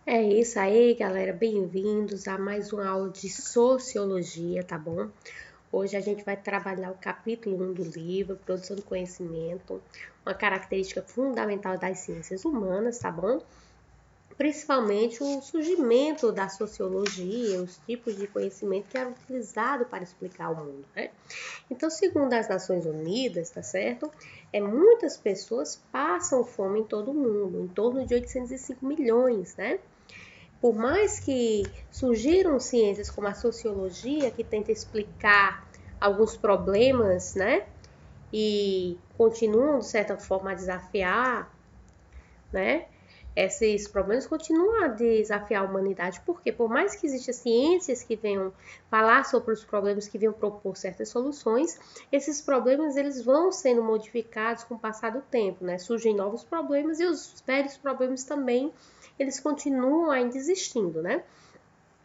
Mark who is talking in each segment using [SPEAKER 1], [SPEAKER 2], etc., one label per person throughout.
[SPEAKER 1] É isso aí, galera. Bem-vindos a mais uma aula de sociologia, tá bom? Hoje a gente vai trabalhar o capítulo 1 do livro, Produção do Conhecimento, uma característica fundamental das ciências humanas, tá bom? Principalmente o surgimento da sociologia, os tipos de conhecimento que eram utilizados para explicar o mundo, né? Então, segundo as Nações Unidas, tá certo? Muitas pessoas passam fome em todo o mundo, em torno de 805 milhões, né? Por mais que surgiram ciências como a sociologia, que tenta explicar alguns problemas, né? E continuam, de certa forma, a desafiar, né? Esses problemas continuam a desafiar a humanidade, porque por mais que existam ciências que venham falar sobre os problemas, que venham propor certas soluções, esses problemas eles vão sendo modificados com o passar do tempo, né? Surgem novos problemas e os velhos problemas também, eles continuam ainda existindo, né?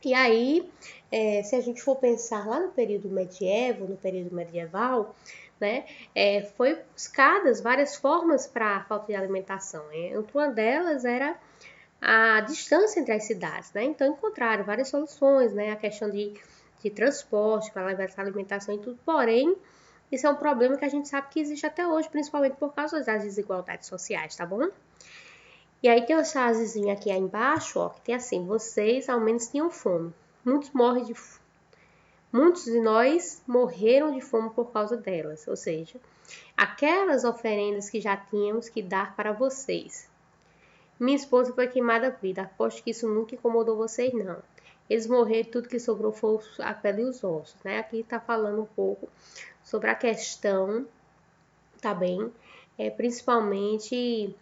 [SPEAKER 1] E aí, se a gente for pensar lá no período medieval, né, foi buscadas várias formas para a falta de alimentação. Uma delas era a distância entre as cidades, né? Então encontraram várias soluções, né? A questão de transporte para levar essa alimentação e tudo. Porém, isso é um problema que a gente sabe que existe até hoje, principalmente por causa das desigualdades sociais, tá bom? E aí tem uma frasezinha aqui embaixo, ó, que tem assim: vocês ao menos tinham fome. Muitos morrem de Muitos de nós morreram de fome por causa delas, ou seja, aquelas oferendas que já tínhamos que dar para vocês. Minha esposa foi queimada viva, aposto que isso nunca incomodou vocês, não. Eles morreram, tudo que sobrou foi a pele e os ossos, né? Aqui está falando um pouco sobre a questão, tá bem? Principalmente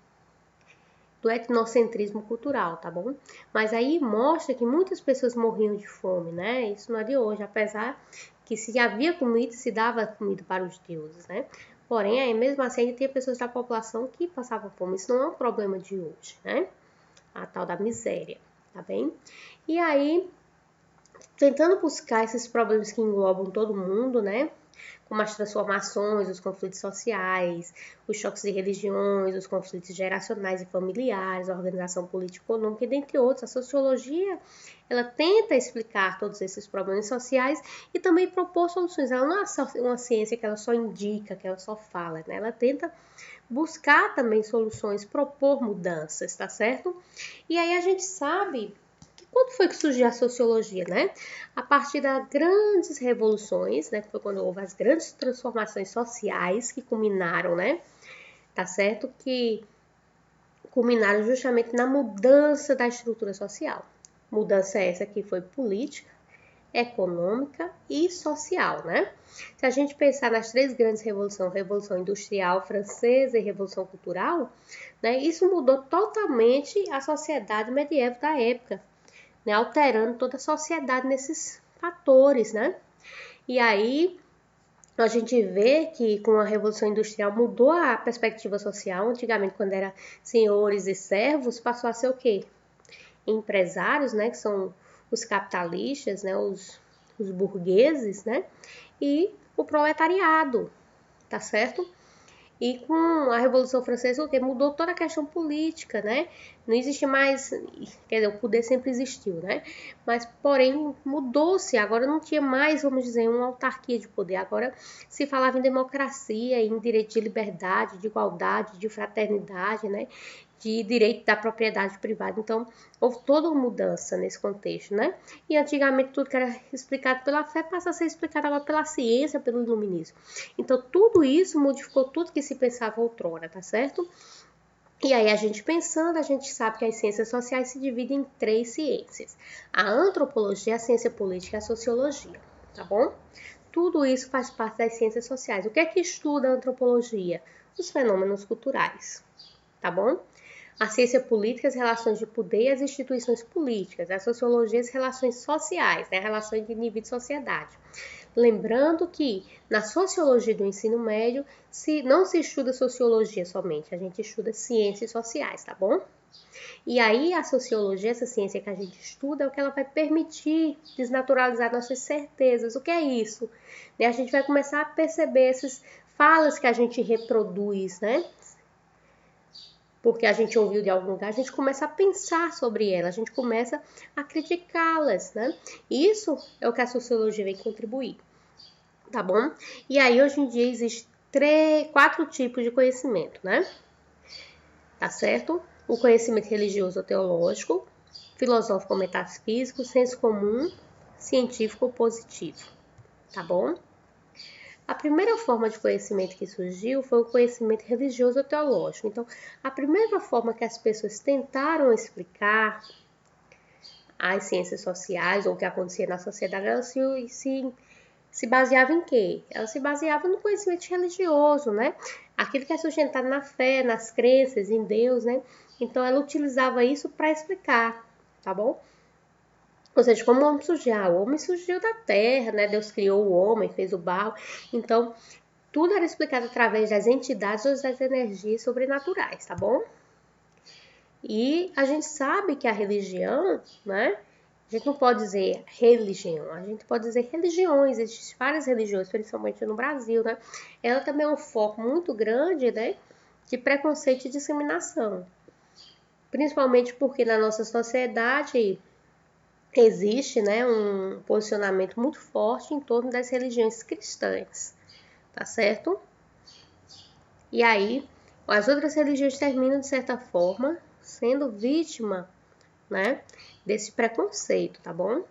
[SPEAKER 1] do etnocentrismo cultural, tá bom? Mas aí mostra que muitas pessoas morriam de fome, né? Isso não é de hoje, apesar que se havia comida, se dava comida para os deuses, né? Porém, aí mesmo assim ainda tinha pessoas da população que passavam fome. Isso não é um problema de hoje, né? A tal da miséria, tá bem? E aí, tentando buscar esses problemas que englobam todo mundo, né? Como as transformações, os conflitos sociais, os choques de religiões, os conflitos geracionais e familiares, a organização político-econômica e dentre outros. A sociologia, ela tenta explicar todos esses problemas sociais e também propor soluções. Ela não é só uma ciência que ela só indica, que ela só fala, né? Ela tenta buscar também soluções, propor mudanças, tá certo? E aí a gente sabe que quando foi que surgiu a sociologia, né? A partir das grandes revoluções, né? Que foi quando houve as grandes transformações sociais que culminaram, né? Tá certo? Que culminaram justamente na mudança da estrutura social. Mudança essa que foi política, econômica e social, né? Se a gente pensar nas três grandes revoluções, Revolução Industrial Francesa e Revolução Cultural, né, isso mudou totalmente a sociedade medieval da época, né, alterando toda a sociedade nesses fatores, né? E aí a gente vê que com a Revolução Industrial mudou a perspectiva social. Antigamente, quando era senhores e servos, passou a ser o quê? Empresários, né, que são os capitalistas, né, os burgueses, né, e o proletariado, tá certo? E com a Revolução Francesa, o que mudou toda a questão política, né? Não existe mais, quer dizer, o poder sempre existiu, né? Mas, porém, mudou-se. Agora não tinha mais, vamos dizer, uma autarquia de poder. Agora se falava em democracia, em direito de liberdade, de igualdade, de fraternidade, né? De direito da propriedade privada. Então, houve toda uma mudança nesse contexto, né? E antigamente tudo que era explicado pela fé passa a ser explicado agora pela ciência, pelo iluminismo. Então, tudo isso modificou tudo que se pensava outrora, tá certo? E aí, a gente pensando, a gente sabe que as ciências sociais se dividem em três ciências: a antropologia, a ciência política e a sociologia, tá bom? Tudo isso faz parte das ciências sociais. O que é que estuda a antropologia? Os fenômenos culturais, tá bom? A ciência política, as relações de poder e as instituições políticas. A sociologia, as relações sociais, né? Relações de indivíduo e sociedade. Lembrando que na sociologia do ensino médio não se estuda sociologia somente, a gente estuda ciências sociais, tá bom? E aí a sociologia, essa ciência que a gente estuda, é o que ela vai permitir desnaturalizar nossas certezas. O que é isso? A gente vai começar a perceber essas falas que a gente reproduz, né? porque a gente ouviu de algum lugar, a gente começa a pensar sobre elas, a gente começa a criticá-las, né? Isso é o que a sociologia vem contribuir, tá bom? E aí, hoje em dia, existem 4 tipos de conhecimento, né? Tá certo? O conhecimento religioso ou teológico, filosófico ou metafísico, senso comum, científico ou positivo, tá bom? A primeira forma de conhecimento que surgiu foi o conhecimento religioso ou teológico. Então, a primeira forma que as pessoas tentaram explicar as ciências sociais ou o que acontecia na sociedade, elas se baseava em quê? Ela se baseava no conhecimento religioso, né? Aquilo que é sustentado na fé, nas crenças, em Deus, né? Então, ela utilizava isso para explicar, tá bom? Ou seja, como o homem surgiu? O homem surgiu da terra, né? Deus criou o homem, fez o barro. Então, tudo era explicado através das entidades ou das energias sobrenaturais, tá bom? E a gente sabe que a religião, né? A gente não pode dizer religião, a gente pode dizer religiões, existem várias religiões, principalmente no Brasil, né? Ela também é um foco muito grande, né? De preconceito e discriminação. Principalmente porque na nossa sociedade existe, né, um posicionamento muito forte em torno das religiões cristãs, tá certo? E aí, as outras religiões terminam, de certa forma, sendo vítima, né, desse preconceito, tá bom?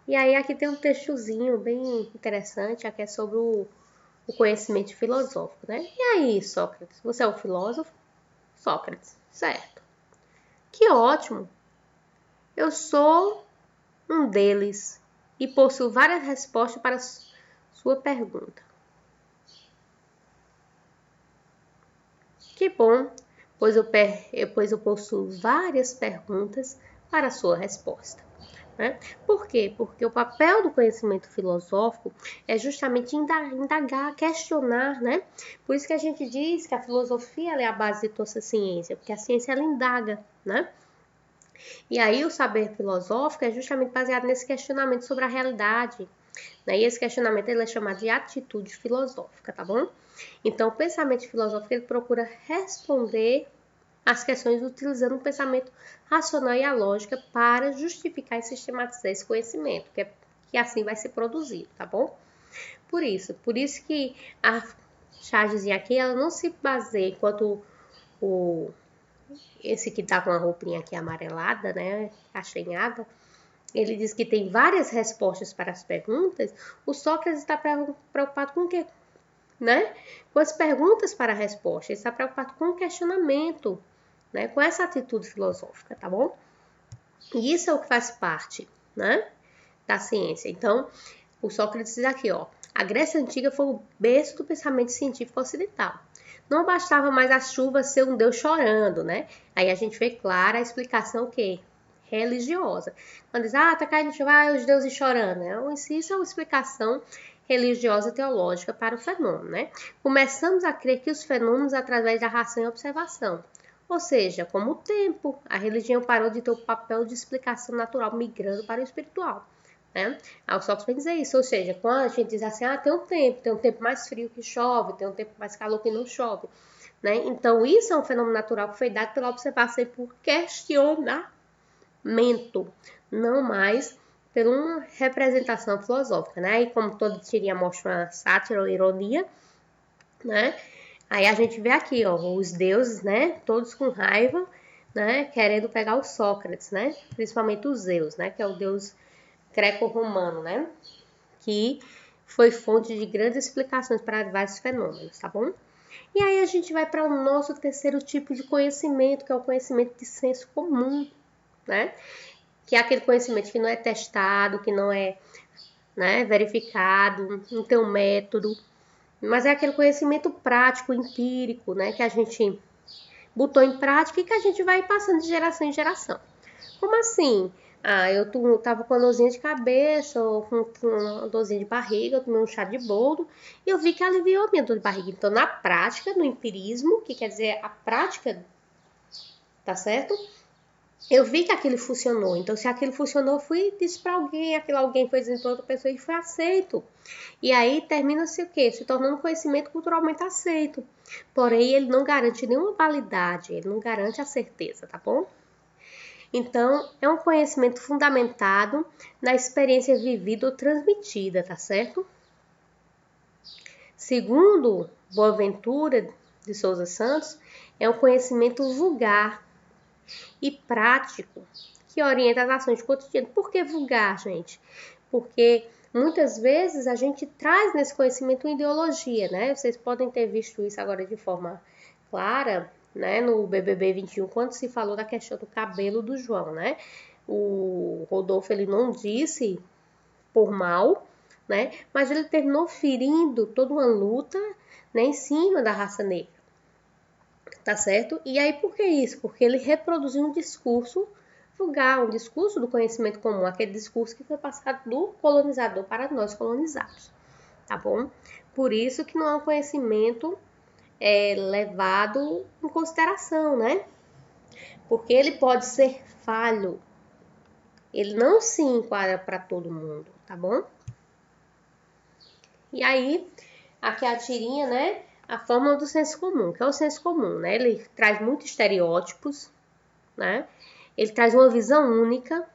[SPEAKER 1] E aí, aqui tem um textozinho bem interessante, aqui é sobre o conhecimento filosófico, né? E aí, Sócrates, você é um filósofo? Sócrates, certo. Que ótimo! Eu sou um deles e possuo várias respostas para sua pergunta. Que bom, pois eu possuo várias perguntas para a sua resposta. Né? Por quê? Porque o papel do conhecimento filosófico é justamente indagar, questionar, né? Por isso que a gente diz que a filosofia é a base de toda a ciência, porque a ciência ela indaga, né? E aí o saber filosófico é justamente baseado nesse questionamento sobre a realidade, né? E esse questionamento ele é chamado de atitude filosófica, tá bom? Então, o pensamento filosófico ele procura responder às questões utilizando o pensamento racional e a lógica para justificar e sistematizar esse conhecimento, que assim vai ser produzido, tá bom? Por isso que a chargezinha aqui, ela não se baseia enquanto esse que tá com a roupinha aqui amarelada, né, achenhada, ele diz que tem várias respostas para as perguntas. O Sócrates está preocupado com o quê? Né? Com as perguntas para a resposta. Ele está preocupado com o questionamento, né? Com essa atitude filosófica, tá bom? E isso é o que faz parte, né? Da ciência. Então, o Sócrates diz aqui, ó. A Grécia Antiga foi o berço do pensamento científico ocidental. Não bastava mais a chuva ser um deus chorando, né? Aí a gente vê clara a explicação que religiosa. Quando diz, tá caindo chuva, os deuses chorando, né? Isso é uma explicação religiosa teológica para o fenômeno, né? Começamos a crer que os fenômenos através da ração e observação. Ou seja, como o tempo, a religião parou de ter o papel de explicação natural, migrando para o espiritual. Né? O Sócrates vai dizer isso, ou seja, quando a gente diz assim, tem um tempo mais frio que chove, tem um tempo mais calor que não chove. Né? Então, isso é um fenômeno natural que foi dado pela observação e por questionamento, não mais por uma representação filosófica, né? E como toda teoria mostra uma sátira ou ironia, né? Aí a gente vê aqui, ó, os deuses, né? Todos com raiva, né? Querendo pegar o Sócrates, né? Principalmente os Zeus, né? Que é o deus greco-romano, né? Que foi fonte de grandes explicações para vários fenômenos, tá bom? E aí a gente vai para o nosso terceiro tipo de conhecimento, que é o conhecimento de senso comum, né? Que é aquele conhecimento que não é testado, que não é, né, verificado, não tem um método, mas é aquele conhecimento prático, empírico, né, que a gente botou em prática e que a gente vai passando de geração em geração. Como assim? Eu tava com uma dorzinha de cabeça, ou com uma dorzinha de barriga, eu tomei um chá de boldo e eu vi que aliviou a minha dor de barriga. Então, na prática, no empirismo, que quer dizer a prática, tá certo? eu vi que aquilo funcionou. Então, se aquilo funcionou, eu fui e disse para alguém, aquilo alguém foi dizendo para outra pessoa e foi aceito. E aí termina-se o quê? Se tornando conhecimento culturalmente aceito. Porém, ele não garante nenhuma validade, ele não garante a certeza, tá bom? Então, é um conhecimento fundamentado na experiência vivida ou transmitida, tá certo? Segundo Boaventura de Souza Santos, é um conhecimento vulgar e prático que orienta as ações cotidianas. Por que vulgar, gente? Porque muitas vezes a gente traz nesse conhecimento uma ideologia, né? Vocês podem ter visto isso agora de forma clara, né? No BBB 21, quando se falou da questão do cabelo do João, né? O Rodolfo, ele não disse por mal, né? Mas ele terminou ferindo toda uma luta, né, em cima da raça negra, tá certo? E aí por que isso? Porque ele reproduziu um discurso vulgar, um discurso do conhecimento comum, aquele discurso que foi passado do colonizador para nós colonizados, tá bom? Por isso que não é um conhecimento levado em consideração, né? Porque ele pode ser falho, ele não se enquadra para todo mundo, tá bom? E aí, aqui a tirinha, né? A fórmula do senso comum, que é o senso comum, né? Ele traz muitos estereótipos, né? Ele traz uma visão única,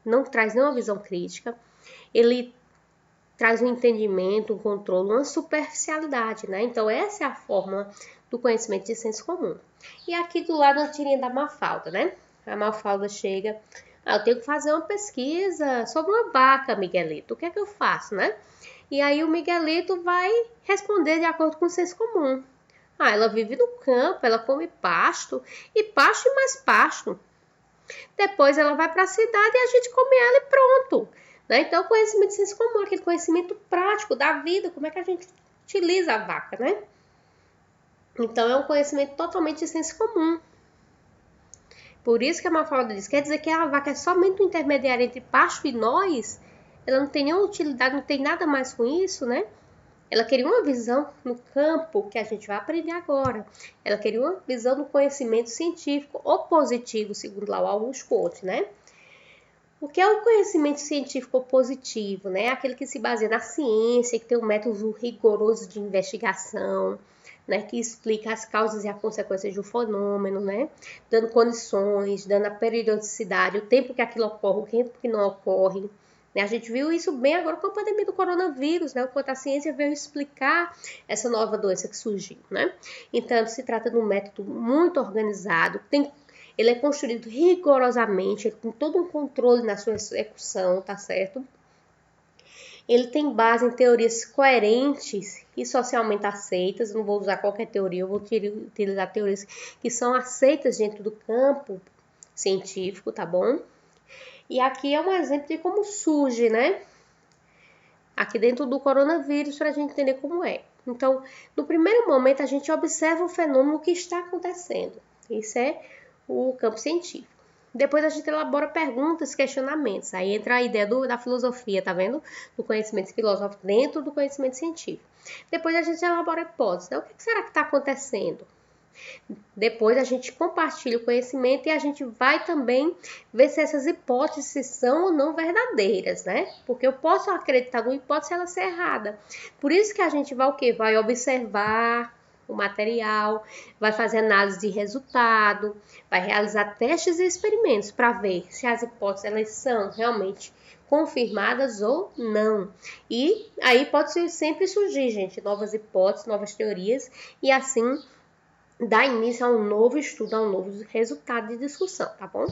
[SPEAKER 1] não traz nenhuma visão crítica. Ele traz um entendimento, um controle, uma superficialidade, né? Então, essa é a fórmula do conhecimento de senso comum. E aqui do lado a tirinha da Mafalda, né? A Mafalda chega, eu tenho que fazer uma pesquisa sobre uma vaca, Miguelito. O que é que eu faço, né? E aí o Miguelito vai responder de acordo com o senso comum. Ela vive no campo, ela come pasto e mais pasto. Depois ela vai para a cidade e a gente come ela e pronto. Né? Então, o conhecimento de senso comum, aquele conhecimento prático da vida, como é que a gente utiliza a vaca, né? Então, é um conhecimento totalmente de senso comum. Por isso que a Mafalda diz, quer dizer que a vaca é somente um intermediário entre pasto e nós? Ela não tem nenhuma utilidade, não tem nada mais com isso, né? Ela queria uma visão no campo, que a gente vai aprender agora. Ela queria uma visão do conhecimento científico opositivo, segundo lá o Augusto Comte, né? O que é o conhecimento científico positivo, né? Aquele que se baseia na ciência, que tem um método rigoroso de investigação, né? Que explica as causas e as consequências do fenômeno, né? Dando condições, dando a periodicidade, o tempo que aquilo ocorre, o tempo que não ocorre. Né? A gente viu isso bem agora com a pandemia do coronavírus, né? O quanto a ciência veio explicar essa nova doença que surgiu, né? Então, se trata de um método muito organizado, ele é construído rigorosamente, ele tem todo um controle na sua execução, tá certo? Ele tem base em teorias coerentes e socialmente aceitas. Eu não vou usar qualquer teoria, eu vou utilizar teorias que são aceitas dentro do campo científico, tá bom? E aqui é um exemplo de como surge, né? Aqui dentro do coronavírus, para a gente entender como é. Então, no primeiro momento, a gente observa o fenômeno que está acontecendo. Isso é o campo científico. Depois a gente elabora perguntas, questionamentos. Aí entra a ideia da filosofia, tá vendo? Do conhecimento filosófico dentro do conhecimento científico. Depois a gente elabora hipóteses. Então, o que será que está acontecendo? Depois a gente compartilha o conhecimento e a gente vai também ver se essas hipóteses são ou não verdadeiras, né? Porque eu posso acreditar numa hipótese e ela ser errada. Por isso que a gente vai o quê? Vai observar o material, vai fazer análise de resultado, vai realizar testes e experimentos para ver se as hipóteses elas são realmente confirmadas ou não. E aí pode sempre surgir, gente, novas hipóteses, novas teorias e assim dá início a um novo estudo, a um novo resultado de discussão, tá bom?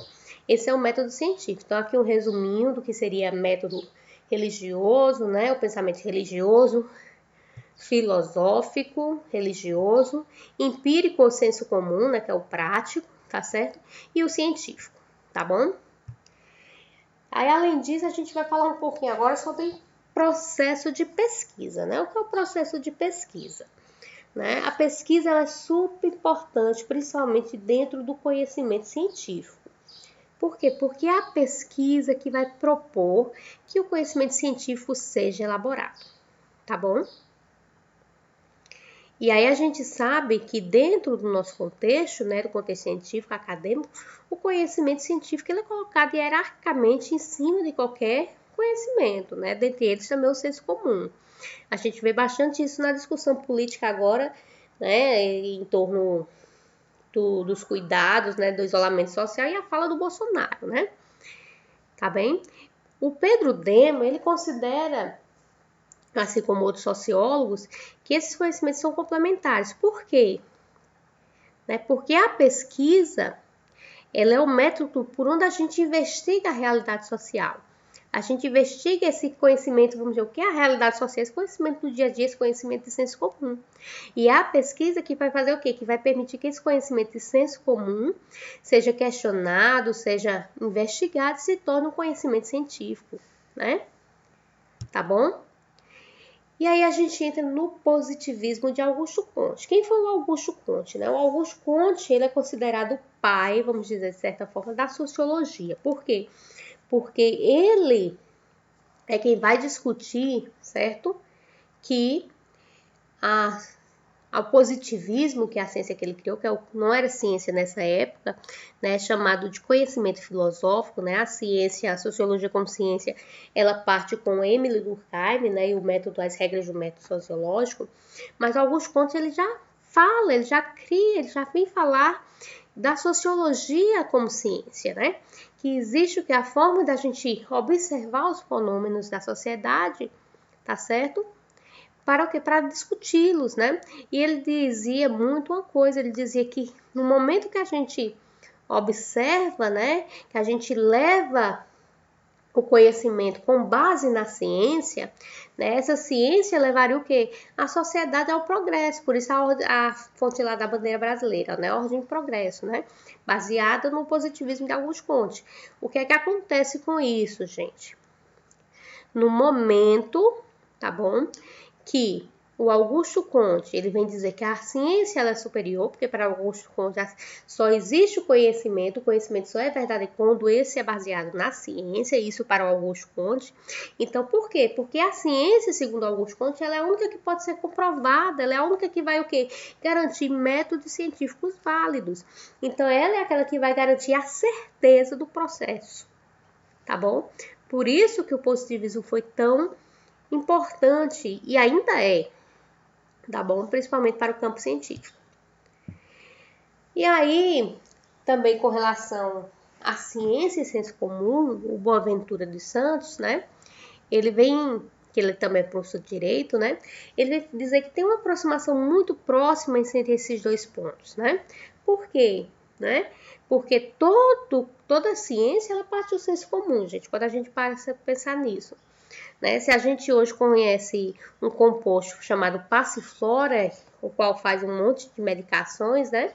[SPEAKER 1] Esse é o método científico. Então, aqui um resuminho do que seria método religioso, né? O pensamento religioso, filosófico, religioso, empírico ou senso comum, né? Que é o prático, tá certo? E o científico, tá bom? Aí, além disso, a gente vai falar um pouquinho agora sobre processo de pesquisa, né? O que é o processo de pesquisa? Né? A pesquisa ela é super importante, principalmente dentro do conhecimento científico. Por quê? Porque é a pesquisa que vai propor que o conhecimento científico seja elaborado, tá bom? E aí a gente sabe que dentro do nosso contexto, né, do contexto científico, acadêmico, o conhecimento científico ele é colocado hierarquicamente em cima de qualquer conhecimento, né? Dentre eles também o senso comum. A gente vê bastante isso na discussão política agora, né, em torno dos cuidados, né, do isolamento social e a fala do Bolsonaro, né? Tá bem? O Pedro Dema, ele considera, assim como outros sociólogos, que esses conhecimentos são complementares. Por quê? Porque a pesquisa, ela é o método por onde a gente investiga a realidade social. A gente investiga esse conhecimento, vamos dizer, o que é a realidade social, esse conhecimento do dia a dia, esse conhecimento de senso comum. E é a pesquisa que vai fazer o quê? Que vai permitir que esse conhecimento de senso comum seja questionado, seja investigado e se torne um conhecimento científico, né? Tá bom? E aí a gente entra no positivismo de Augusto Comte. Quem foi o Augusto Comte, né? O Augusto Comte, ele é considerado o pai, vamos dizer de certa forma, da sociologia. Por quê? Porque ele é quem vai discutir, certo? Que ao positivismo, que é a ciência que ele criou, que não era ciência nessa época, né, chamado de conhecimento filosófico, né, a ciência, a sociologia como ciência, ela parte com Emile Durkheim, né, e o método, as regras do método sociológico, mas Augusto Comte, ele já fala, ele já cria, ele já vem falar da sociologia como ciência, né, que existe o que é a forma da gente observar os fenômenos da sociedade, tá certo? Para o quê? Para discuti-los, né? E ele dizia muito uma coisa, ele dizia que no momento que a gente observa, né, que a gente leva o conhecimento com base na ciência, né, essa ciência levaria o quê? A sociedade ao progresso, por isso a fonte lá da bandeira brasileira, né, ordem de progresso, né, baseada no positivismo de Augusto Comte. O que é que acontece com isso, gente? No momento, tá bom? Que o Augusto Comte, ele vem dizer que a ciência ela é superior, porque para Augusto Comte só existe o conhecimento só é verdade quando esse é baseado na ciência, isso para o Augusto Comte. Então, por quê? Porque a ciência, segundo Augusto Comte, ela é a única que pode ser comprovada, ela é a única que vai o quê? Garantir métodos científicos válidos. Então, ela é aquela que vai garantir a certeza do processo, tá bom? Por isso que o positivismo foi tão importante e ainda é, tá bom? Principalmente para o campo científico. E aí, também com relação à ciência e senso comum, o Boaventura dos Santos, né? Ele vem, que ele também é professor de direito, né? Ele vem dizer que tem uma aproximação muito próxima entre esses dois pontos, né? Por quê? Né? Porque toda a ciência ela parte do senso comum, gente, quando a gente para para pensar nisso. Né? Se a gente hoje conhece um composto chamado passiflora, o qual faz um monte de medicações, né?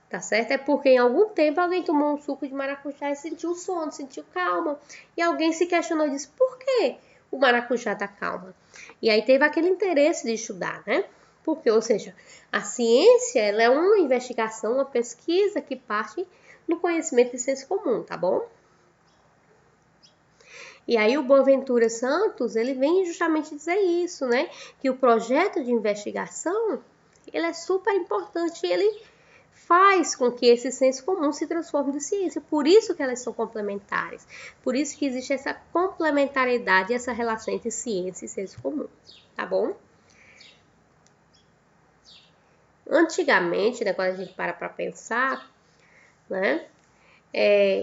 [SPEAKER 1] Tá certo? É porque em algum tempo alguém tomou um suco de maracujá e sentiu sono, sentiu calma. E alguém se questionou e disse, por que o maracujá dá calma? E aí teve aquele interesse de estudar, né? Porque, ou seja, a ciência ela é uma investigação, uma pesquisa que parte do conhecimento de senso comum, tá bom? E aí o Boaventura Santos, ele vem justamente dizer isso, né? Que o projeto de investigação, ele é super importante, ele faz com que esse senso comum se transforme em ciência. Por isso que elas são complementares. Por isso que existe essa complementariedade, essa relação entre ciência e senso comum, tá bom? Antigamente, né, quando a gente para pensar, né?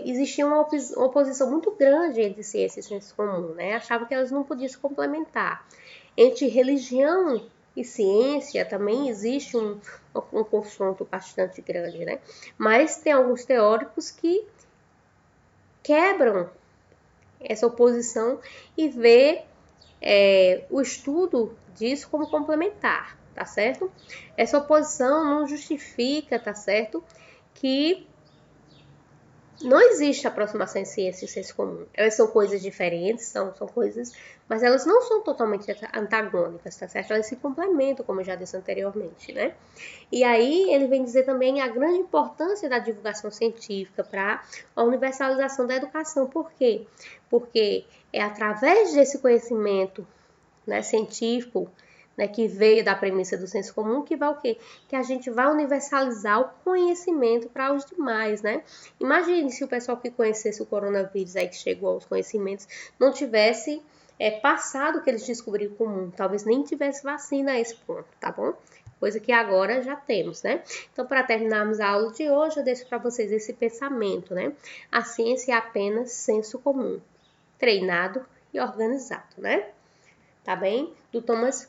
[SPEAKER 1] Existia uma oposição muito grande entre ciência e senso comum, né? Achavam que elas não podiam se complementar. Entre religião e ciência também existe um confronto bastante grande, né? Mas tem alguns teóricos que quebram essa oposição e vê o estudo disso como complementar, tá certo? Essa oposição não justifica, tá certo? Que não existe aproximação em ciência e senso comum. Elas são coisas diferentes, são coisas, mas elas não são totalmente antagônicas, tá certo? Elas se complementam, como eu já disse anteriormente, né? E aí ele vem dizer também a grande importância da divulgação científica para a universalização da educação. Por quê? Porque é através desse conhecimento, né, científico, né, que veio da premissa do senso comum, que vai o quê? Que a gente vai universalizar o conhecimento para os demais, né? Imagine se o pessoal que conhecesse o coronavírus aí, que chegou aos conhecimentos, não tivesse passado o que eles descobriram comum, talvez nem tivesse vacina a esse ponto, tá bom? Coisa que agora já temos, né? Então, para terminarmos a aula de hoje, eu deixo para vocês esse pensamento, né? A ciência é apenas senso comum, treinado e organizado, né? Tá bem? Do Thomas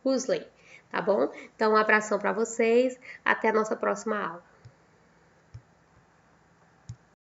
[SPEAKER 1] Huxley, tá bom? Então, um abração para vocês, até a nossa próxima aula.